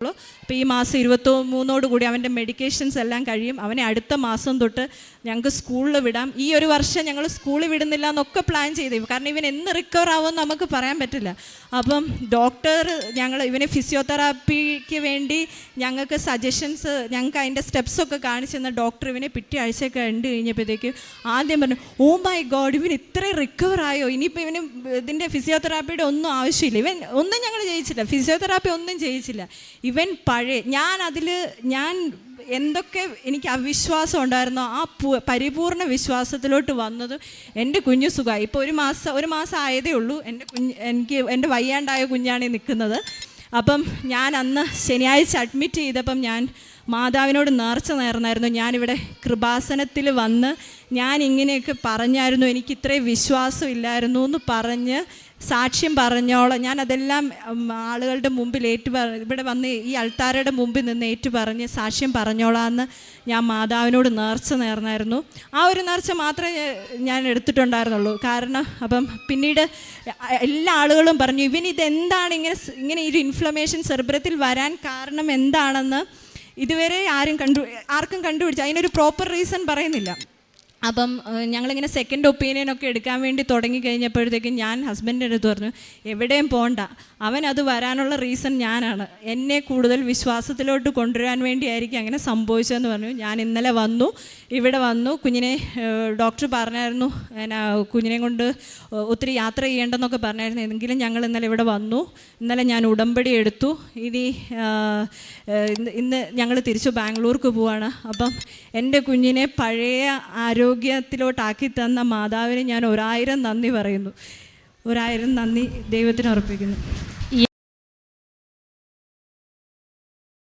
അപ്പോൾ ഈ മാസം 23 കൂടി അവൻ്റെ മെഡിക്കേഷൻസ് എല്ലാം കഴിയും. അവനെ അടുത്ത മാസം തൊട്ട് ഞങ്ങൾക്ക് സ്കൂളിൽ വിടാം. ഈ ഒരു വർഷം ഞങ്ങൾ സ്കൂളിൽ വിടുന്നില്ല എന്നൊക്കെ പ്ലാൻ ചെയ്തു, കാരണം ഇവൻ എന്ന് റിക്കവർ ആവുമെന്ന് നമുക്ക് പറയാൻ പറ്റില്ല. അപ്പം ഡോക്ടർ ഇവനെ ഫിസിയോതെറാപ്പിക്ക് വേണ്ടി ഞങ്ങൾക്ക് സജഷൻസ്, ഞങ്ങൾക്ക് അതിൻ്റെ സ്റ്റെപ്സൊക്കെ കാണിച്ചു തന്ന ഡോക്ടർ ഇവനെ പിറ്റേ ആഴ്ചയൊക്കെ കണ്ടു കഴിഞ്ഞപ്പോഴത്തേക്ക് ആദ്യം പറഞ്ഞു, ഓ മൈ ഗോഡ്, ഇവൻ ഇത്രയും റിക്കവർ ആയോ, ഇനിയിപ്പോൾ ഇവന് ഇതിൻ്റെ ഫിസിയോതെറാപ്പിയുടെ ഒന്നും ആവശ്യമില്ല. ഇവൻ ഒന്നും ഞങ്ങൾ ചെയ്യിച്ചില്ല, ഫിസിയോതെറാപ്പി ഒന്നും ചെയ്യിച്ചില്ല. ഇവൻ പഴയ ഞാൻ എന്തൊക്കെ എനിക്ക് അവിശ്വാസം ഉണ്ടായിരുന്നോ ആ പരിപൂർണ വിശ്വാസത്തിലോട്ട് വന്നത് എൻ്റെ കുഞ്ഞു സുഖമായി. ഇപ്പോൾ ഒരു മാസം ആയതേ ഉള്ളൂ. എൻ്റെ വയ്യാണ്ടായ കുഞ്ഞാണ് നിൽക്കുന്നത്. അപ്പം ഞാൻ അന്ന് ശനിയാഴ്ച അഡ്മിറ്റ് ചെയ്തപ്പം ഞാൻ മാതാവിനോട് നേർന്നായിരുന്നു, ഞാനിവിടെ കൃപാസനത്തിൽ വന്ന് ഞാൻ ഇങ്ങനെയൊക്കെ പറഞ്ഞായിരുന്നു, എനിക്ക് ഇത്രയും വിശ്വാസം ഇല്ലായിരുന്നു എന്ന് പറഞ്ഞ് സാക്ഷ്യം പറഞ്ഞോളാം. ഞാൻ അതെല്ലാം ആളുകളുടെ മുമ്പിൽ ഇവിടെ വന്ന് ഈ അൾത്താരയുടെ മുമ്പിൽ നിന്ന് പറഞ്ഞ് സാക്ഷ്യം പറഞ്ഞോളാമെന്ന് ഞാൻ മാതാവിനോട് നേർന്നായിരുന്നു. ആ ഒരു നേർച്ച മാത്രമേ ഞാൻ എടുത്തിട്ടുണ്ടായിരുന്നുള്ളൂ. കാരണം അപ്പം പിന്നീട് എല്ലാ ആളുകളും പറഞ്ഞു, ഇവനിതെന്താണ് ഇങ്ങനെ ഒരു ഇൻഫ്ലമേഷൻ സെറിബ്രത്തിൽ വരാൻ കാരണം എന്താണെന്ന് ഇതുവരെ ആർക്കും കണ്ടുപിടിച്ചു, അതിനൊരു പ്രോപ്പർ റീസൺ പറയുന്നില്ല. അപ്പം ഞങ്ങളിങ്ങനെ സെക്കൻഡ് ഒപ്പീനിയനൊക്കെ എടുക്കാൻ വേണ്ടി തുടങ്ങി കഴിഞ്ഞപ്പോഴത്തേക്കും ഞാൻ ഹസ്ബൻഡിൻ്റെ അടുത്ത് പറഞ്ഞു, എവിടെയും പോകണ്ട, അവനത് വരാനുള്ള റീസൺ ഞാനാണ്, എന്നെ കൂടുതൽ വിശ്വാസത്തിലോട്ട് കൊണ്ടുവരാൻ വേണ്ടിയായിരിക്കും അങ്ങനെ സംഭവിച്ചതെന്ന് പറഞ്ഞു. ഞാൻ ഇന്നലെ ഇവിടെ വന്നു കുഞ്ഞിനെ ഡോക്ടർ പറഞ്ഞായിരുന്നു, കുഞ്ഞിനെ കൊണ്ട് ഒത്തിരി യാത്ര ചെയ്യേണ്ടെന്നൊക്കെ പറഞ്ഞായിരുന്നു. എങ്കിലും ഞങ്ങൾ ഇന്നലെ ഇവിടെ വന്നു. ഇന്നലെ ഞാൻ ഉടമ്പടി എടുത്തു. ഇന്ന് ഞങ്ങൾ തിരിച്ചു ബാംഗ്ലൂർക്ക് പോവാണ്. അപ്പം എൻ്റെ കുഞ്ഞിനെ പഴയ ആരോഗ്യത്തിലോട്ടാക്കി തന്ന മാതാവിന് ഞാൻ 1000 നന്ദി പറയുന്നു. 1000 നന്ദി ദൈവത്തിന് അർപ്പിക്കുന്നു.